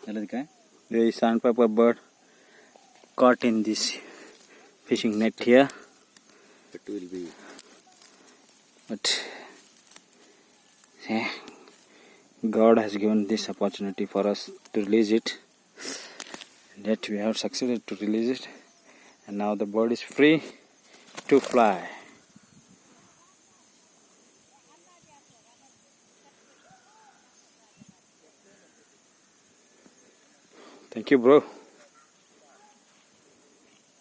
The sandpiper bird caught in this fishing net here. But yeah, God has given this opportunity for us to release it. And yet we have succeeded to release it. And now the bird is free to fly. Thank you, bro.